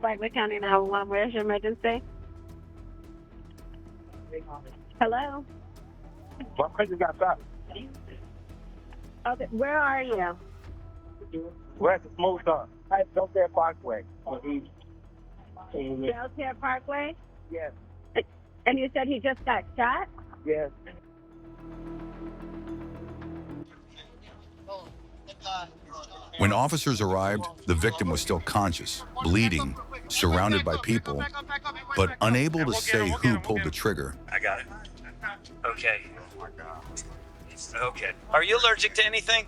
Flagler County 911. Where's your emergency? Hello? My cousin got shot. Okay, where are you? We're at the smoke shop. At Belfair Parkway. Belfair Parkway? Yes. And you said he just got shot? Yes. When officers arrived, the victim was still conscious, bleeding, surrounded by people, but unable to say who pulled the trigger. I got it. Okay. Okay. Are you allergic to anything?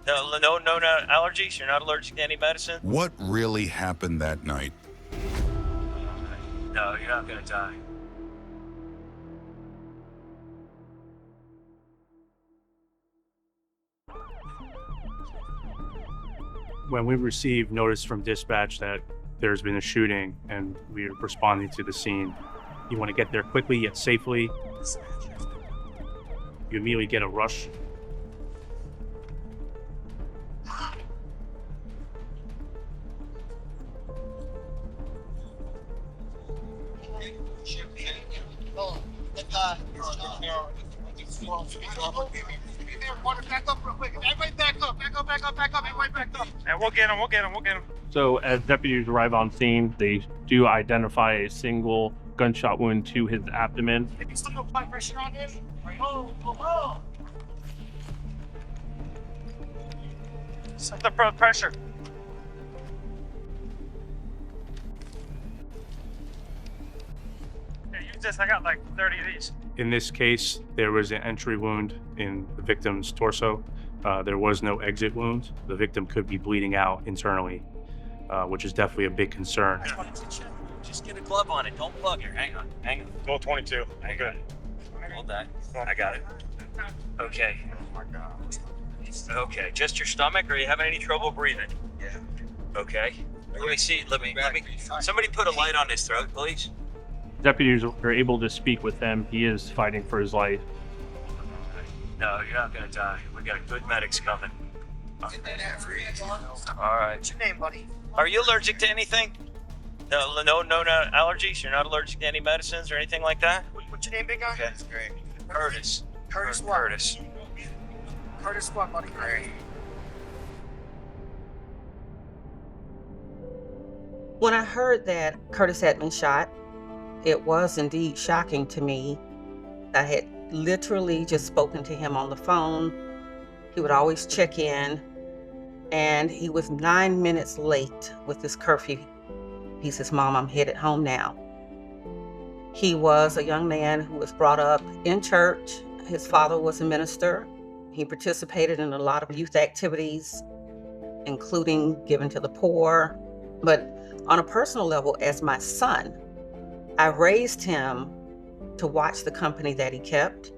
No allergies? You're not allergic to any medicine? What really happened that night? No, you're not gonna die. When we received notice from dispatch that there's been a shooting and we're responding to the scene, you want to get there quickly yet safely. You immediately get a rush. And we'll get him. So as deputies arrive on scene, they do identify a single gunshot wound to his abdomen. If you still no blood pressure on him, set the blood pressure. Here, use this. I got like 30 of these. In this case, there was an entry wound in the victim's torso. There was no exit wound. The victim could be bleeding out internally, which is definitely a big concern. Just get a glove on it. Don't plug it. Hang on. Go 22. Hang on. Hold that. I got it. Okay. Okay. Just your stomach, or are you having any trouble breathing? Yeah. Okay. Let me see. Let me. Somebody put a light on his throat, please. Deputies are able to speak with him. He is fighting for his life. No, you're not gonna die. We got good medics coming. All right. What's your name, buddy? Are you allergic to anything? No allergies? You're not allergic to any medicines or anything like that? What's your name, big guy? Okay, that's great. Curtis. Curtis what? Curtis. Curtis what, buddy? Great. When I heard that Curtis had been shot, it was indeed shocking to me. I had literally just spoken to him on the phone. He would always check in, and he was 9 minutes late with his curfew. He says, "Mom, I'm headed home now." He was a young man who was brought up in church. His father was a minister. He participated in a lot of youth activities, including giving to the poor. But on a personal level, as my son, I raised him to watch the company that he kept.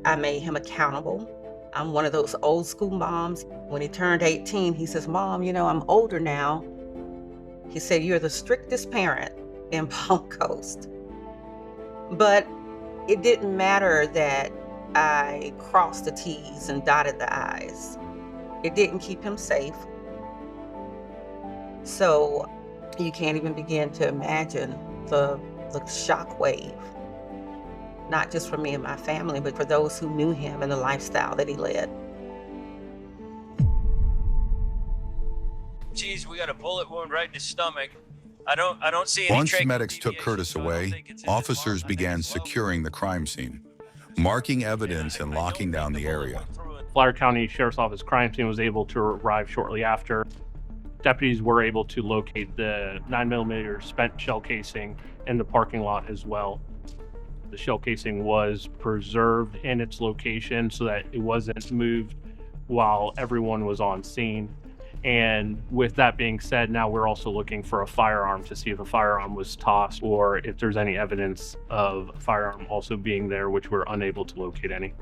I made him accountable. I'm one of those old school moms. When he turned 18, he says, "Mom, I'm older now." He said, "You're the strictest parent in Palm Coast." But it didn't matter that I crossed the T's and dotted the I's. It didn't keep him safe. So you can't even begin to imagine the shock wave, not just for me and my family, but for those who knew him and the lifestyle that he led. Geez, we got a bullet wound right in his stomach. I don't see any. Once medics took Curtis away, officers began securing the crime scene, marking evidence and locking down the area. Flagler County Sheriff's Office crime scene was able to arrive shortly after. Deputies were able to locate the 9mm spent shell casing in the parking lot as well. The shell casing was preserved in its location so that it wasn't moved while everyone was on scene. And with that being said, now we're also looking for a firearm to see if a firearm was tossed or if there's any evidence of a firearm also being there, which we're unable to locate any.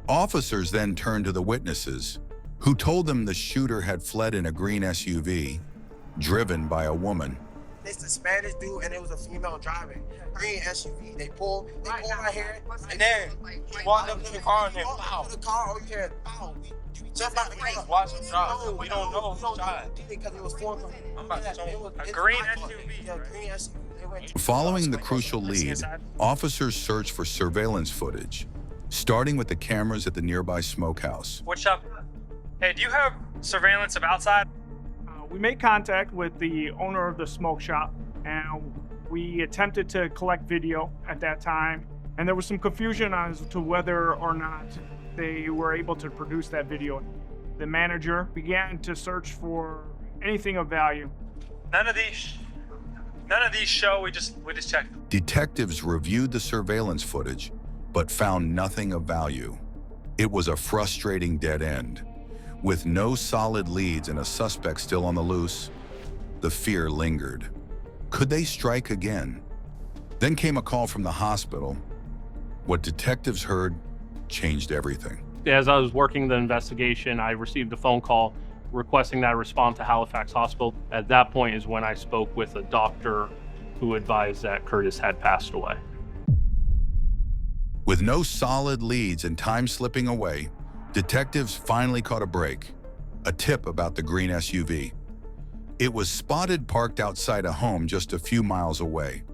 Officers then turned to the witnesses, who told them the shooter had fled in a green SUV, driven by a woman. It's the Spanish dude, and it was a female driving. Green SUV. They pulled my hair, and then walked up to the car and then pow. To the car, oh, you hear pow. Just like the car. Watch him drive. We don't know who shot. Because it was four. I'm about to show you. A green SUV. Yeah, green SUV. They went. Following the crucial lead, officers searched for surveillance footage, starting with the cameras at the nearby smokehouse. What's up? Hey, do you have surveillance of outside? We made contact with the owner of the smoke shop, and we attempted to collect video at that time, and there was some confusion as to whether or not they were able to produce that video. The manager began to search for anything of value. None of these show. We just checked. Detectives reviewed the surveillance footage, but found nothing of value. It was a frustrating dead end. With no solid leads and a suspect still on the loose, the fear lingered. Could they strike again? Then came a call from the hospital. What detectives heard changed everything. As I was working the investigation, I received a phone call requesting that I respond to Halifax Hospital. At that point is when I spoke with a doctor who advised that Curtis had passed away. With no solid leads and time slipping away, detectives finally caught a break. A tip about the green SUV. It was spotted parked outside a home just a few miles away.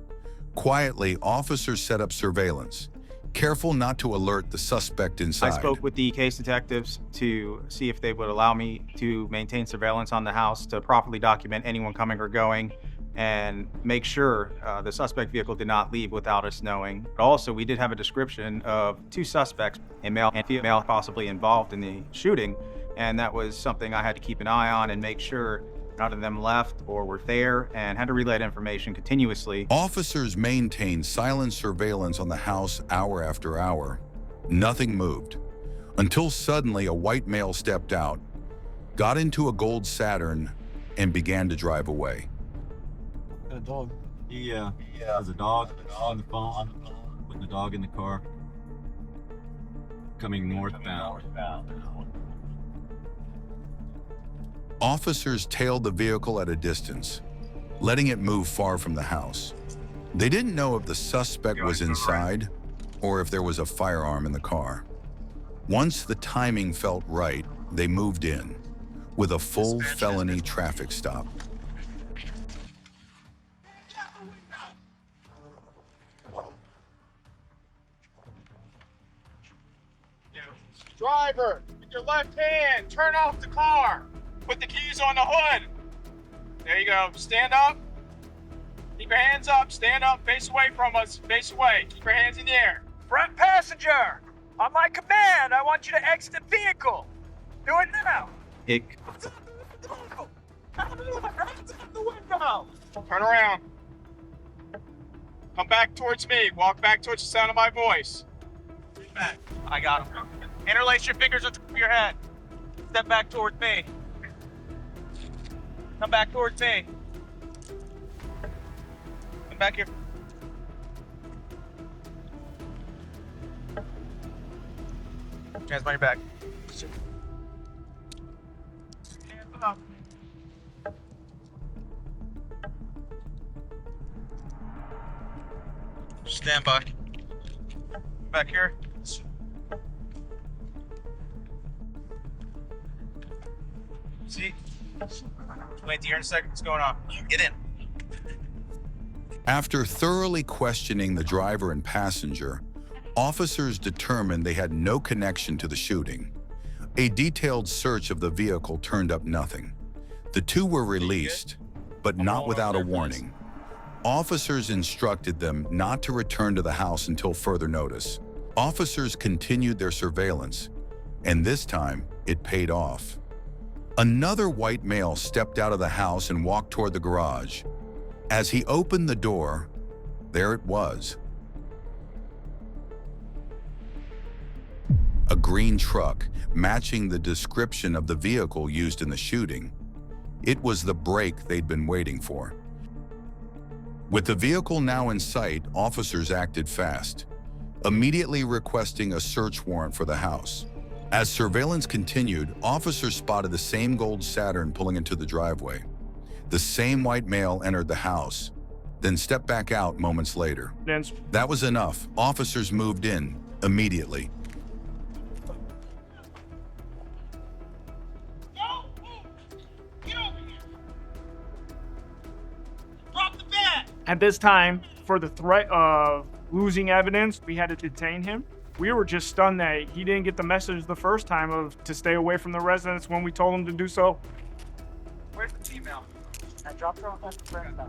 Quietly, officers set up surveillance, careful not to alert the suspect inside. I spoke with the case detectives to see if they would allow me to maintain surveillance on the house to properly document anyone coming or going and make sure the suspect vehicle did not leave without us knowing. But also, we did have a description of two suspects, a male and female, possibly involved in the shooting, and that was something I had to keep an eye on and make sure none of them left or were there, and had to relay that information continuously. Officers maintained silent surveillance on the house hour after hour. Nothing moved, until suddenly a white male stepped out, got into a gold Saturn, and began to drive away. A dog. Yeah. There's a dog on the phone, with the dog in the car, coming northbound. Officers tailed the vehicle at a distance, letting it move far from the house. They didn't know if the suspect was inside or if there was a firearm in the car. Once the timing felt right, they moved in with a full felony traffic stop. Driver, with your left hand, turn off the car. Put the keys on the hood. There you go. Stand up. Keep your hands up. Stand up. Face away from us. Face away. Keep your hands in the air. Front passenger, on my command, I want you to exit the vehicle. Do it now. Turn around. Come back towards me. Walk back towards the sound of my voice. Back. I got him. Interlace your fingers on top of your head. Step back towards me. Come back towards me. Come back here. Hands on your back. Stand up. Stand by. Back here. See? Wait here in a second. What's going on? Get in. After thoroughly questioning the driver and passenger, officers determined they had no connection to the shooting. A detailed search of the vehicle turned up nothing. The two were released, but not without a warning. Officers instructed them not to return to the house until further notice. Officers continued their surveillance, and this time it paid off. Another white male stepped out of the house and walked toward the garage. As he opened the door, there it was. A green truck, matching the description of the vehicle used in the shooting. It was the break they'd been waiting for. With the vehicle now in sight, officers acted fast, immediately requesting a search warrant for the house. As surveillance continued, officers spotted the same gold Saturn pulling into the driveway. The same white male entered the house, then stepped back out moments later. That was enough. Officers moved in immediately. At this time, for the threat of losing evidence, we had to detain him. We were just stunned that he didn't get the message the first time to stay away from the residence when we told him to do so. Where's the female? I dropped her off at the friend's house.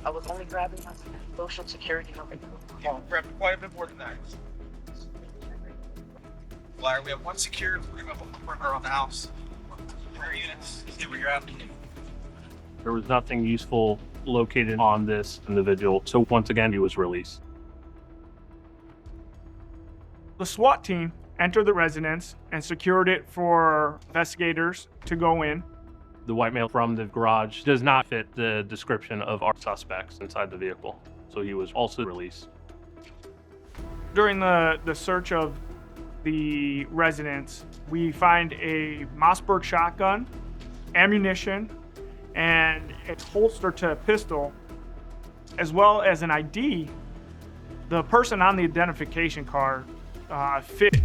I was only grabbing my social security number. Oh, grabbed quite a bit more than that. Flyer, we have one secured. We have a perimeter on the house. Her units. See where you're at. There was nothing useful located on this individual, so once again, he was released. The SWAT team entered the residence and secured it for investigators to go in. The white male from the garage does not fit the description of our suspects inside the vehicle, so he was also released. During the search of the residence, we find a Mossberg shotgun, ammunition, and a holster to a pistol, as well as an ID. The person on the identification card fit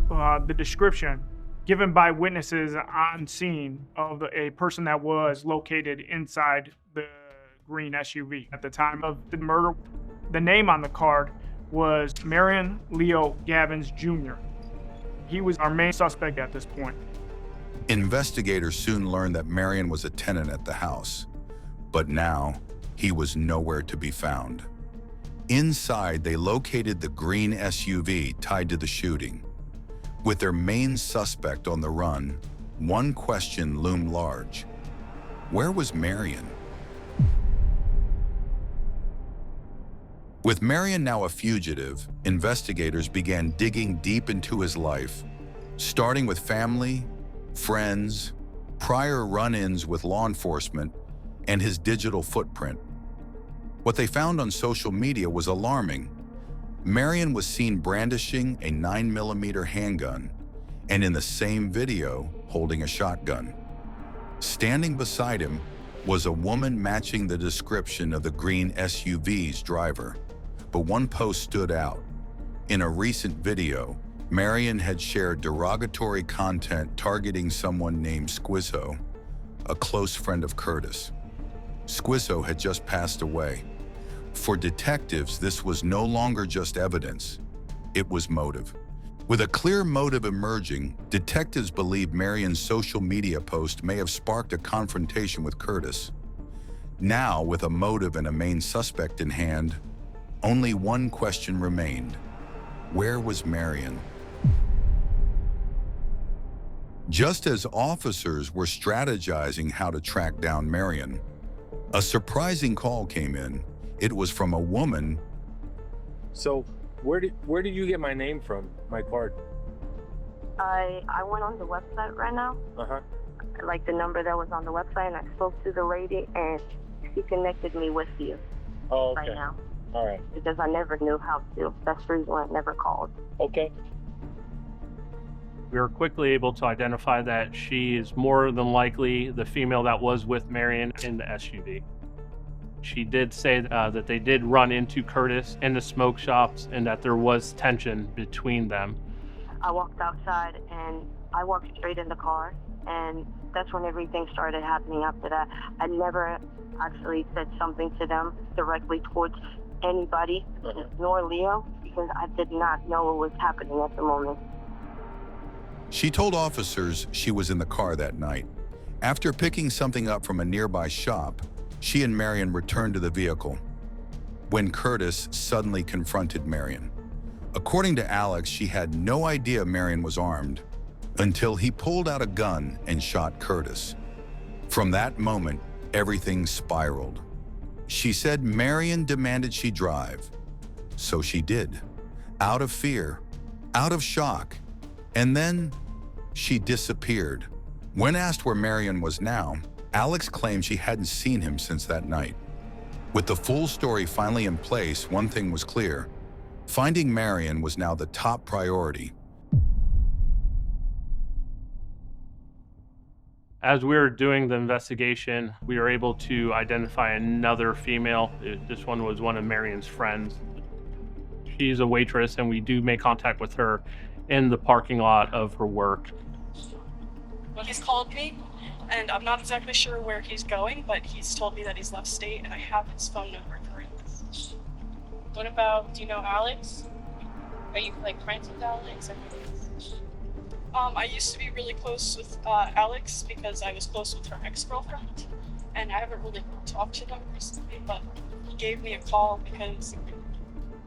the description given by witnesses on scene of a person that was located inside the green SUV at the time of the murder. The name on the card was Marion Leo Gavins Jr. He was our main suspect at this point. Investigators soon learned that Marion was a tenant at the house, but now he was nowhere to be found. Inside, they located the green SUV tied to the shooting. With their main suspect on the run, one question loomed large. Where was Marion? With Marion now a fugitive, investigators began digging deep into his life, starting with family, friends, prior run-ins with law enforcement, and his digital footprint. What they found on social media was alarming. Marion was seen brandishing a 9mm handgun, and in the same video, holding a shotgun. Standing beside him was a woman matching the description of the green SUV's driver. But one post stood out. In a recent video, Marion had shared derogatory content targeting someone named Squizzo, a close friend of Curtis. Squizzo had just passed away. For detectives, this was no longer just evidence, it was motive. With a clear motive emerging, detectives believed Marion's social media post may have sparked a confrontation with Curtis. Now, with a motive and a main suspect in hand, only one question remained. Where was Marion? Just as officers were strategizing how to track down Marion, a surprising call came in. It was from a woman. So, where did you get my name from? My card? I went on the website right now, like the number that was on the website, and I spoke to the lady, and she connected me with you. Oh, okay. Right now. All right. Because I never knew how to. That's the reason I never called. Okay. We were quickly able to identify that she is more than likely the female that was with Marion in the SUV. She did say that they did run into Curtis in the smoke shops and that there was tension between them. I walked outside and I walked straight in the car, and that's when everything started happening after that. I never actually said something to them directly towards anybody, nor Leo, because I did not know what was happening at the moment. She told officers she was in the car that night. After picking something up from a nearby shop, she and Marion returned to the vehicle when Curtis suddenly confronted Marion. According to Alex, she had no idea Marion was armed until he pulled out a gun and shot Curtis. From that moment, everything spiraled. She said Marion demanded she drive, so she did, out of fear, out of shock, and then she disappeared. When asked where Marion was now, Alex claimed she hadn't seen him since that night. With the full story finally in place, one thing was clear. Finding Marion was now the top priority. As we were doing the investigation, we were able to identify another female. This one was one of Marion's friends. She's a waitress, and we do make contact with her in the parking lot of her work. He's called me, and I'm not exactly sure where he's going, but he's told me that he's left state, and I have his phone number currently. What about, do you know Alex? Are you like friends with Alex? I used to be really close with Alex because I was close with her ex-girlfriend, and I haven't really talked to them recently, but he gave me a call because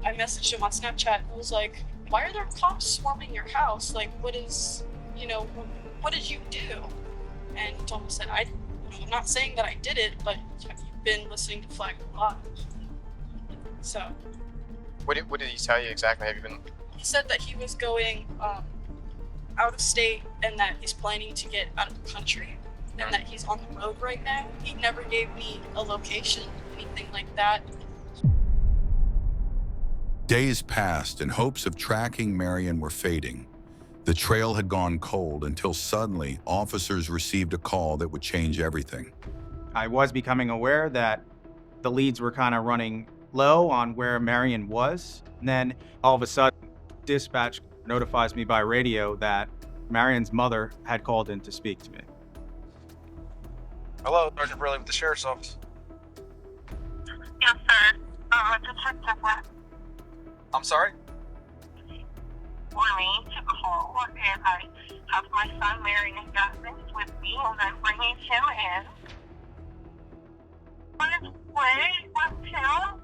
I messaged him on Snapchat and was like, why are there cops swarming your house? Like, what is, what did you do? And he told me, said, I'm not saying that I did it, but have you been listening to Flagler County? So. What did he tell you exactly? Have you been? He said that he was going out of state and that he's planning to get out of the country and that he's on the road right now. He never gave me a location, anything like that. Days passed and hopes of tracking Marion were fading. The trail had gone cold until suddenly officers received a call that would change everything. I was becoming aware that the leads were kind of running low on where Marion was. And then all of a sudden, dispatch notifies me by radio that Marion's mother had called in to speak to me. Hello, Sergeant Burley with the Sheriff's Office. Yes, sir. I'm sorry? For me to call, and I have my son Marion Guthrie with me, and I'm bringing him in. What's him?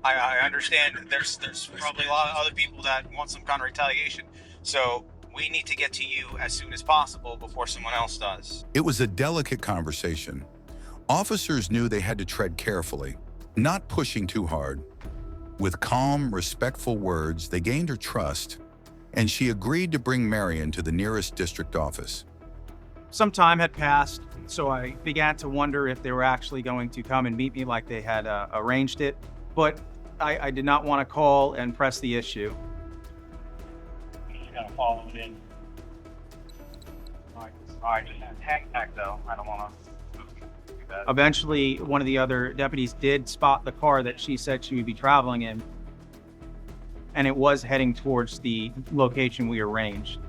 I understand there's probably a lot of other people that want some kind of retaliation. So we need to get to you as soon as possible before someone else does. It was a delicate conversation. Officers knew they had to tread carefully, not pushing too hard. With calm, respectful words, they gained her trust, and she agreed to bring Marion to the nearest district office. Some time had passed, so I began to wonder if they were actually going to come and meet me like they had arranged it. But I did not want to call and press the issue. You gotta follow it in. All right, hang back though. I don't want to do that. Eventually, one of the other deputies did spot the car that she said she would be traveling in, and it was heading towards the location we arranged.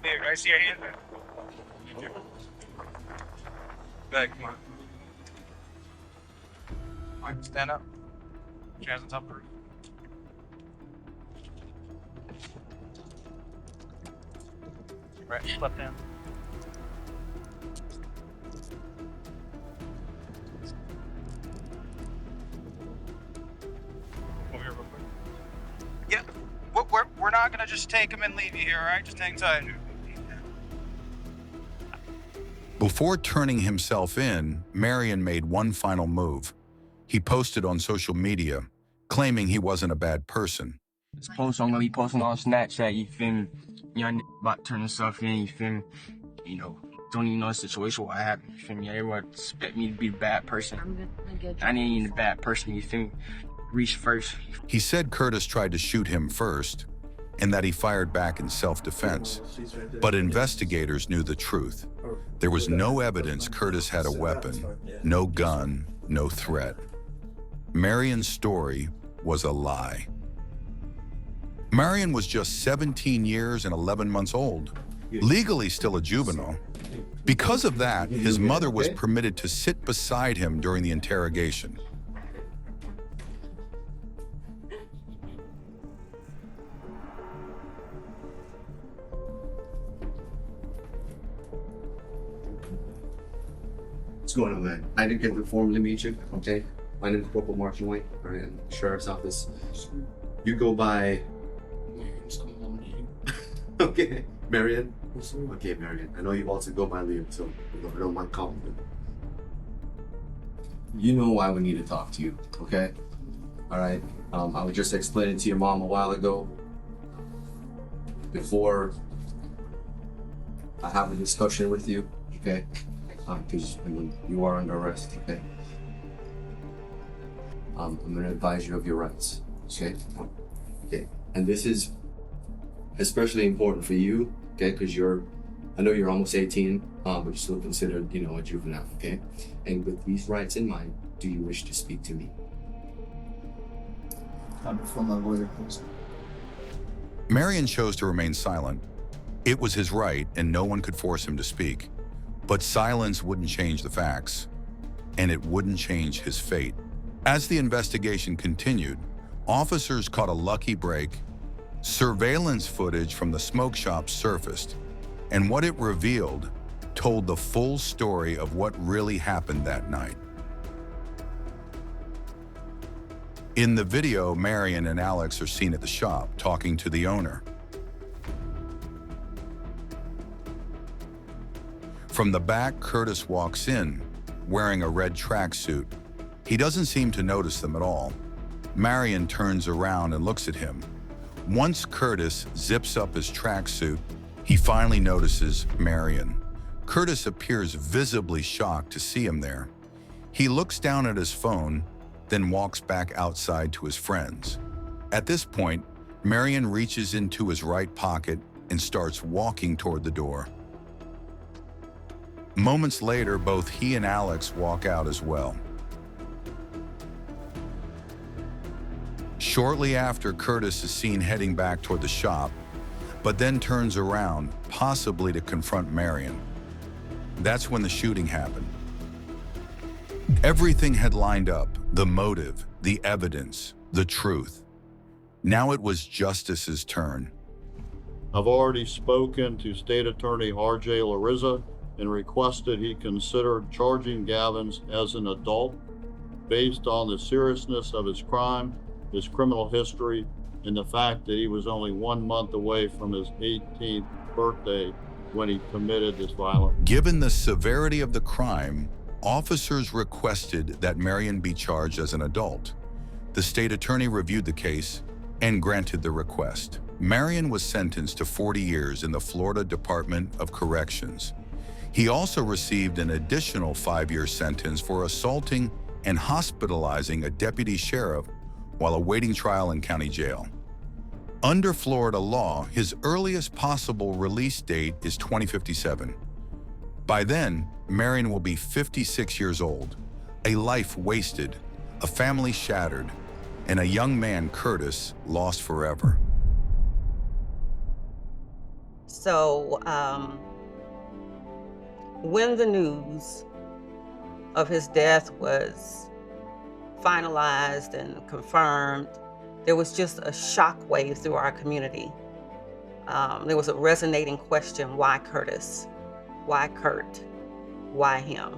Here, I see your hand. Back, come on. All right, stand up. Hands on top of the roof. Right, left hand. Over here real quick. Yeah, we're not gonna just take him and leave you here, all right? Just hang tight. Before turning himself in, Marion made one final move. He posted on social media, claiming he wasn't a bad person. This post I'm gonna be posting on Snapchat, you feel me? Young about to turn himself in, you feel me? Don't even know the situation what happened, you feel me? Everyone expect me to be a bad person. I ain't even a bad person, you feel me? Reach first. He said Curtis tried to shoot him first, and that he fired back in self-defense. But investigators knew the truth. There was no evidence Curtis had a weapon, no gun, no threat. Marion's story was a lie. Marion was just 17 years and 11 months old, legally still a juvenile. Because of that, his mother was permitted to sit beside him during the interrogation. What's going on, man? I didn't get the form to meet you, okay? My name is Corporal Marshall White, all right, in the Sheriff's Office. You go by... Okay, Marion? Okay, Marion. I know you also go by Liam, so I don't mind calling you. You know why we need to talk to you, okay? All right? I was just explaining to your mom a while ago, before I have a discussion with you, okay? Because you are under arrest, okay? I'm going to advise you of your rights. Okay? Okay. And this is especially important for you, okay? Because I know you're almost 18, but you're still considered, a juvenile, okay? And with these rights in mind, do you wish to speak to me? Before my lawyer, please. Marion chose to remain silent. It was his right, and no one could force him to speak. But silence wouldn't change the facts, and it wouldn't change his fate. As the investigation continued, officers caught a lucky break. Surveillance footage from the smoke shop surfaced, and what it revealed told the full story of what really happened that night. In the video, Marion and Alex are seen at the shop talking to the owner. From the back, Curtis walks in, wearing a red tracksuit. He doesn't seem to notice them at all. Marion turns around and looks at him. Once Curtis zips up his tracksuit, he finally notices Marion. Curtis appears visibly shocked to see him there. He looks down at his phone, then walks back outside to his friends. At this point, Marion reaches into his right pocket and starts walking toward the door. Moments later, both he and Alex walk out as well. Shortly after, Curtis is seen heading back toward the shop, but then turns around, possibly to confront Marion. That's when the shooting happened. Everything had lined up, the motive, the evidence, the truth. Now it was Justice's turn. I've already spoken to State Attorney R.J. Larissa and requested he consider charging Gavins as an adult based on the seriousness of his crime, his criminal history, and the fact that he was only 1 month away from his 18th birthday when he committed this violence. Given the severity of the crime, officers requested that Marion be charged as an adult. The state attorney reviewed the case and granted the request. Marion was sentenced to 40 years in the Florida Department of Corrections. He also received an additional 5-year sentence for assaulting and hospitalizing a deputy sheriff while awaiting trial in county jail. Under Florida law, his earliest possible release date is 2057. By then, Marion will be 56 years old, a life wasted, a family shattered, and a young man, Curtis, lost forever. So, when the news of his death was finalized and confirmed, there was just a shockwave through our community. There was a resonating question: why Curtis? Why Kurt? Why him?